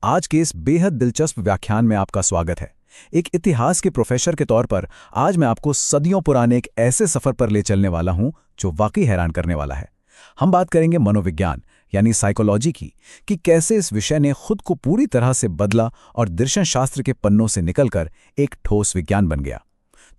आज के इस बेहद दिलचस्प व्याख्यान में आपका स्वागत है। एक इतिहास के प्रोफेसर के तौर पर आज मैं आपको सदियों पुराने एक ऐसे सफर पर ले चलने वाला हूं जो वाकई हैरान करने वाला है। हम बात करेंगे मनोविज्ञान यानी साइकोलॉजी की, कि कैसे इस विषय ने खुद को पूरी तरह से बदला और दर्शन शास्त्र के पन्नों से निकलकर एक ठोस विज्ञान बन गया।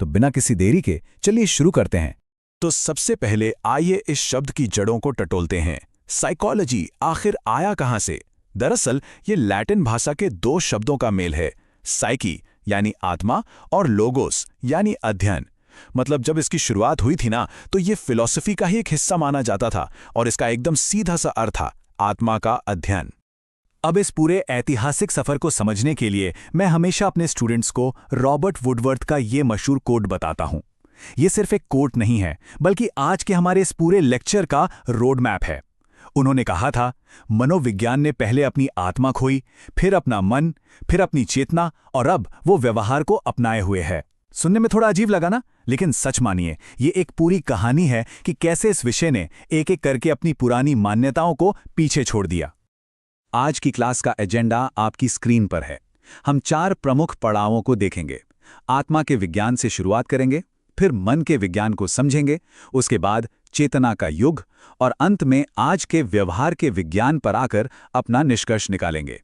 तो बिना किसी देरी के चलिए शुरू करते हैं। तो सबसे पहले आइए इस शब्द की जड़ों को टटोलते हैं। साइकोलॉजी आखिर आया कहां से? दरअसल ये लैटिन भाषा के दो शब्दों का मेल है, साइकी यानी आत्मा और लोगोस यानी अध्ययन। मतलब जब इसकी शुरुआत हुई थी ना, तो ये फिलॉसफी का ही एक हिस्सा माना जाता था और इसका एकदम सीधा सा अर्थ था आत्मा का अध्ययन। अब इस पूरे ऐतिहासिक सफर को समझने के लिए मैं हमेशा अपने स्टूडेंट्स को रॉबर्ट वुडवर्थ का ये मशहूर कोट बताता हूं। ये सिर्फ एक कोट नहीं है, बल्कि आज के हमारे इस पूरे लेक्चर का रोड मैप है। उन्होंने कहा था, मनोविज्ञान ने पहले अपनी आत्मा खोई, फिर अपना मन, फिर अपनी चेतना और अब वो व्यवहार को अपनाए हुए है। सुनने में थोड़ा अजीब लगा ना, लेकिन सच मानिए ये एक पूरी कहानी है कि कैसे इस विषय ने एक एक करके अपनी पुरानी मान्यताओं को पीछे छोड़ दिया। आज की क्लास का एजेंडा आपकी स्क्रीन पर है। हम 4 प्रमुख पड़ावों को देखेंगे। आत्मा के विज्ञान से शुरुआत करेंगे, फिर मन के विज्ञान को समझेंगे, उसके बाद चेतना का युग और अंत में आज के व्यवहार के विज्ञान पर आकर अपना निष्कर्ष निकालेंगे।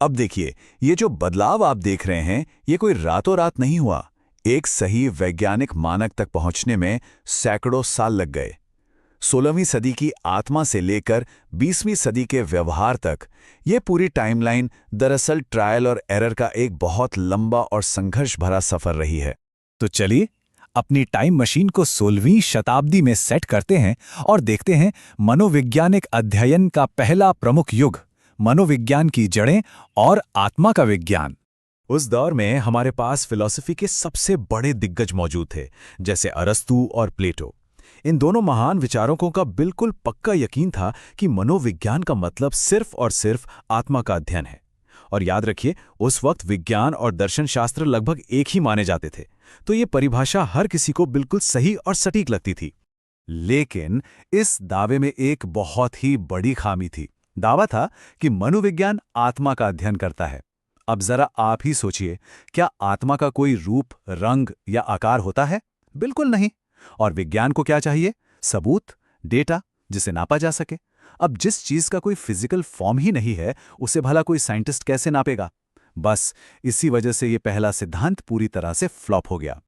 अब देखिए, ये जो बदलाव आप देख रहे हैं, ये कोई रातों रात नहीं हुआ। एक सही वैज्ञानिक मानक तक पहुंचने में सैकड़ों साल लग गए। 16वीं सदी की आत्मा से लेकर 20वीं सदी के व्यवहार तक ये पूरी टाइमलाइन दरअसल ट्रायल और एरर का एक बहुत लंबा और संघर्ष भरा सफर रही है। तो चलिए अपनी टाइम मशीन को 16वीं शताब्दी में सेट करते हैं और देखते हैं मनोवैज्ञानिक अध्ययन का पहला प्रमुख युग, मनोविज्ञान की जड़ें और आत्मा का विज्ञान। उस दौर में हमारे पास फिलॉसफी के सबसे बड़े दिग्गज मौजूद थे, जैसे अरस्तू और प्लेटो। इन दोनों महान विचारकों का बिल्कुल पक्का यकीन था कि मनोविज्ञान का मतलब सिर्फ और सिर्फ आत्मा का अध्ययन है। और याद रखिए, उस वक्त विज्ञान और दर्शन शास्त्र लगभग एक ही माने जाते थे, तो ये परिभाषा हर किसी को बिल्कुल सही और सटीक लगती थी। लेकिन इस दावे में एक बहुत ही बड़ी खामी थी। दावा था कि मनोविज्ञान आत्मा का अध्ययन करता है। अब जरा आप ही सोचिए, क्या आत्मा का कोई रूप, रंग या आकार होता है? बिल्कुल नहीं। और विज्ञान को क्या चाहिए? सबूत, डेटा, जिसे नापा जा सके। अब जिस चीज का कोई फिजिकल फॉर्म ही नहीं है, उसे भला कोई साइंटिस्ट कैसे नापेगा? बस इसी वजह से ये पहला सिद्धांत पूरी तरह से फ्लॉप हो गया।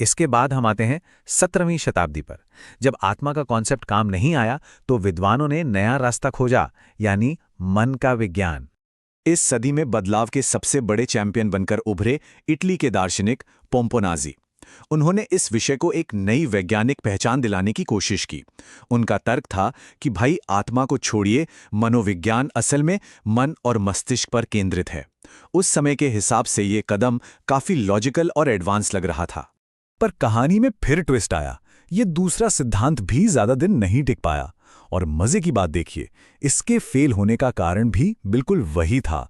इसके बाद हम आते हैं 17वीं शताब्दी पर। जब आत्मा का कॉन्सेप्ट काम नहीं आया, तो विद्वानों ने नया रास्ता खोजा, यानी मन का विज्ञान। इस सदी में बदलाव के सबसे बड़े चैंपियन बनकर उभरे इटली के दार्शनिक पोम्पोनाजी। उन्होंने इस विषय को एक नई वैज्ञानिक पहचान दिलाने की कोशिश की। उनका तर्क था कि भाई, आत्मा को छोड़िए, मनोविज्ञान असल में मन और मस्तिष्क पर केंद्रित है। उस समय के हिसाब से ये कदम काफी लॉजिकल और एडवांस लग रहा था। पर कहानी में फिर ट्विस्ट आया। ये दूसरा सिद्धांत भी ज्यादा दिन नहीं टिक पाया। और मजे की बात देखिए, इसके फेल होने का कारण भी बिल्कुल वही था।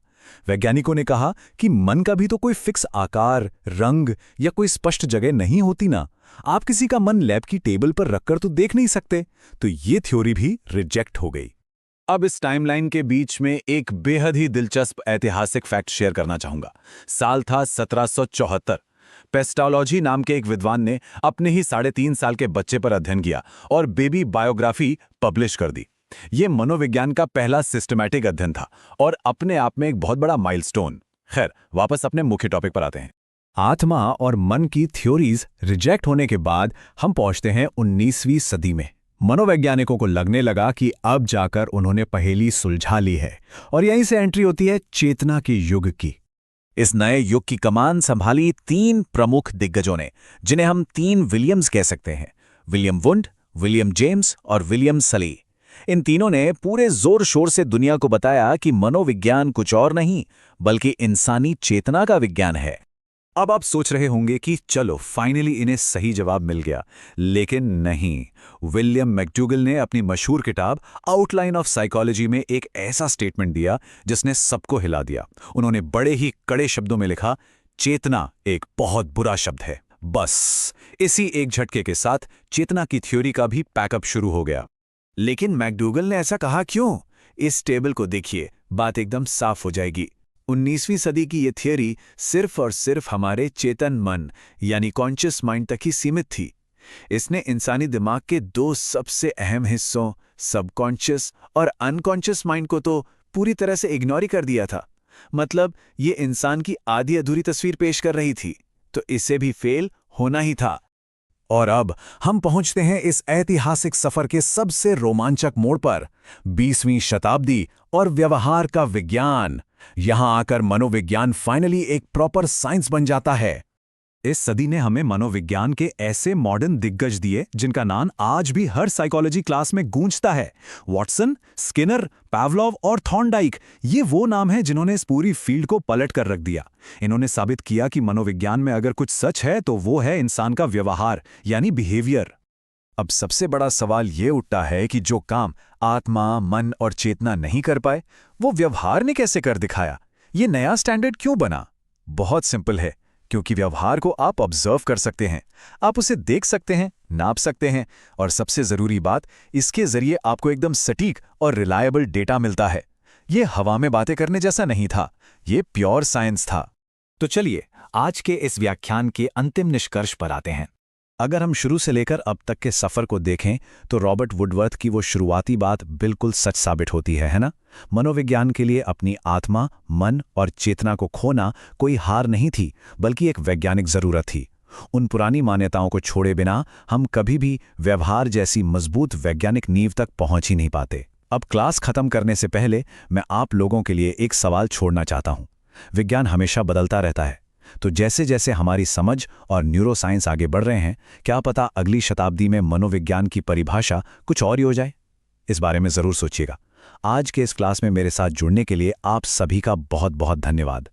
वैज्ञानिकों ने कहा कि मन का भी तो कोई फिक्स आकार, रंग या कोई स्पष्ट जगह नहीं होती ना। आप किसी का मन लैब की टेबल पर रखकर तो देख नहीं सकते। तो ये थ्योरी भी रिजेक्ट हो गई। अब इस टाइमलाइन के बीच में एक बेहद ही दिलचस्प ऐतिहासिक फैक्ट शेयर करना चाहूंगा। साल था 1774। पेस्टोलॉजी नाम के एक विद्वान ने अपने ही 3.5 साल के बच्चे पर अध्ययन किया और बेबी बायोग्राफी पब्लिश कर दी। ये मनोविज्ञान का पहला सिस्टमैटिक अध्ययन था और अपने आप में एक बहुत बड़ा माइलस्टोन। खैर, वापस अपने मुख्य टॉपिक पर आते हैं। आत्मा और मन की थ्योरीज रिजेक्ट होने के बाद हम पहुंचते हैं 19वीं सदी में। मनोवैज्ञानिकों को लगने लगा कि अब जाकर उन्होंने पहेली सुलझा ली है और यहीं से एंट्री होती है चेतना के युग की। इस नए युग की कमान संभाली 3 प्रमुख दिग्गजों ने, जिन्हें हम 3 विलियम्स कह सकते हैं। विलियम वुंड, विलियम जेम्स और विलियम सली। इन तीनों ने पूरे जोर शोर से दुनिया को बताया कि मनोविज्ञान कुछ और नहीं, बल्कि इंसानी चेतना का विज्ञान है। अब आप सोच रहे होंगे कि चलो फाइनली इन्हें सही जवाब मिल गया, लेकिन नहीं। विलियम मैकडूगल ने अपनी मशहूर किताब आउटलाइन ऑफ साइकोलॉजी में एक ऐसा स्टेटमेंट दिया जिसने सबको हिला दिया। उन्होंने बड़े ही कड़े शब्दों में लिखा, चेतना एक बहुत बुरा शब्द है। बस इसी एक झटके के साथ चेतना की थ्योरी का भी पैकअप शुरू हो गया। लेकिन मैकडूगल ने ऐसा कहा क्यों? इस टेबल को देखिए, बात एकदम साफ हो जाएगी। 19वीं सदी की ये थियोरी सिर्फ और सिर्फ हमारे चेतन मन यानी कॉन्शियस माइंड तक ही सीमित थी। इसने इंसानी दिमाग के दो सबसे अहम हिस्सों सबकॉन्शियस और अनकॉन्शियस माइंड को तो पूरी तरह से इग्नोर ही कर दिया था। मतलब ये इंसान की आधी अधूरी तस्वीर पेश कर रही थी, तो इसे भी फेल होना ही था। और अब हम पहुंचते हैं इस ऐतिहासिक सफर के सबसे रोमांचक मोड़ पर, 20वीं शताब्दी और व्यवहार का विज्ञान। यहां आकर मनोविज्ञान फाइनली एक प्रॉपर साइंस बन जाता है। इस सदी ने हमें मनोविज्ञान के ऐसे मॉडर्न दिग्गज दिए जिनका नाम आज भी हर साइकोलॉजी क्लास में गूंजता है। वॉटसन, स्किनर, पावलोव और थॉर्नडाइक, ये वो नाम हैं जिन्होंने इस पूरी फील्ड को पलट कर रख दिया। इन्होंने साबित किया कि मनोविज्ञान में अगर कुछ सच है तो वो है इंसान का व्यवहार यानी बिहेवियर। अब सबसे बड़ा सवाल ये उठता है कि जो काम आत्मा, मन और चेतना नहीं कर पाए, वो व्यवहार ने कैसे कर दिखाया? ये नया स्टैंडर्ड क्यों बना? बहुत सिंपल है, क्योंकि व्यवहार को आप ऑब्जर्व कर सकते हैं, आप उसे देख सकते हैं, नाप सकते हैं, और सबसे जरूरी बात, इसके जरिए आपको एकदम सटीक और रिलायबल डेटा मिलता है। ये हवा में बातें करने जैसा नहीं था, ये प्योर साइंस था। तो चलिए आज के इस व्याख्यान के अंतिम निष्कर्ष पर आते हैं। अगर हम शुरू से लेकर अब तक के सफर को देखें तो रॉबर्ट वुडवर्थ की वो शुरुआती बात बिल्कुल सच साबित होती है ना? मनोविज्ञान के लिए अपनी आत्मा, मन और चेतना को खोना कोई हार नहीं थी, बल्कि एक वैज्ञानिक जरूरत थी। उन पुरानी मान्यताओं को छोड़े बिना हम कभी भी व्यवहार जैसी मजबूत वैज्ञानिक नींव तक पहुंच ही नहीं पाते। अब क्लास खत्म करने से पहले मैं आप लोगों के लिए एक सवाल छोड़ना चाहता हूं। विज्ञान हमेशा बदलता रहता है, तो जैसे जैसे हमारी समझ और न्यूरोसाइंस आगे बढ़ रहे हैं, क्या पता अगली शताब्दी में मनोविज्ञान की परिभाषा कुछ और ही हो जाए। इस बारे में जरूर सोचिएगा। आज के इस क्लास में मेरे साथ जुड़ने के लिए आप सभी का बहुत बहुत धन्यवाद।